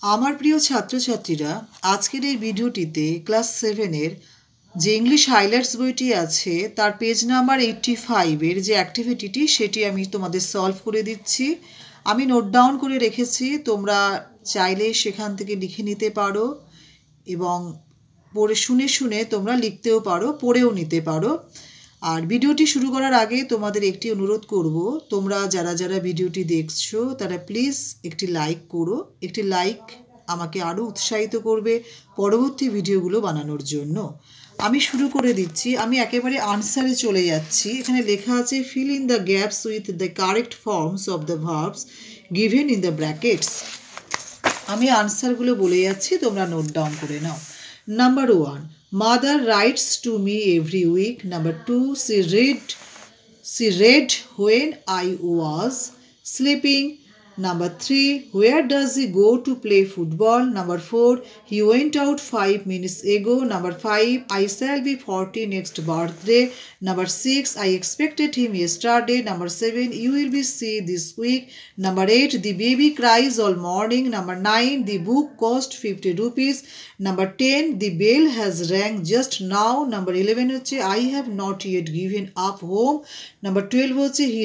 আমার প্রিয় ছাত্রছাত্রীরা, আজকের এই ভিডিওটিতে ক্লাস 7-এর যে ইংলিশ হাইলাইটস বইটি আছে তার পেজ নাম্বার 85-এর যে অ্যাক্টিভিটিটি সেটি আমি তোমাদের সলভ করে দিচ্ছি। আমি নোট ডাউন করে রেখেছি, তোমরা চাইলে সেখান থেকে লিখে নিতে পারো এবং পড়ে শুনে তোমরা লিখতেও পারো, পড়েও নিতে পারো। আর ভিডিওটি শুরু করার আগে তোমাদের একটি অনুরোধ করব, তোমরা যারা ভিডিওটি দেখছো তারা প্লিজ একটি লাইক করো। একটি লাইক আমাকে আরও উৎসাহিত করবে পরবর্তী ভিডিওগুলো বানানোর জন্য। আমি শুরু করে দিচ্ছি। আমি একেবারে আনসারে চলে যাচ্ছি। এখানে লেখা আছে fill in the gaps with the correct forms of the verbs given in the brackets. আমি আনসারগুলো বলে যাচ্ছি, তোমরা নোট ডাউন করে নাও। Number 1, mother writes to me every week. Number 2, she read when I was sleeping. Number 3, where does he go to play football? Number 4, he went out 5 minutes ago. Number 5, I shall be 40 next birthday. Number 6, I expected him yesterday. Number 7, you will be see this week. Number 8, the baby cries all morning. Number 9, the book cost 50 rupees. Number 10, the bell has rang just now. Number 11 হচ্ছে I have not yet given up home. Number 12 হচ্ছে he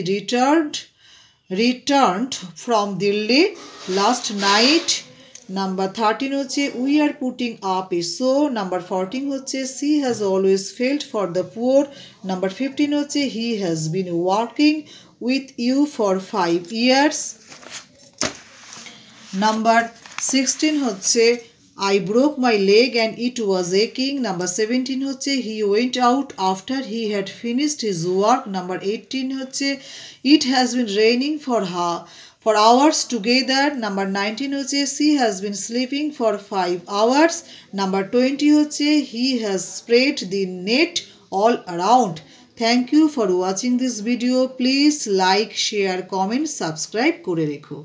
returned from Delhi last night. Number 13 হচ্ছে we are putting up a show. Number 14 হচ্ছে she has always felt for the poor. Number 15 হচ্ছে he has been working with you for 5 years. Number 16 হচ্ছে I broke my leg and it was aching. Number 17 হচ্ছে he went out after he had finished his work. Number 18 হচ্ছে it has been raining for hours together. Number 19 হচ্ছে she has been sleeping for 5 hours. Number 20 হচ্ছে he has spread the net all around. Thank you for watching this video. Please like, share, comment, subscribe করে রেখো।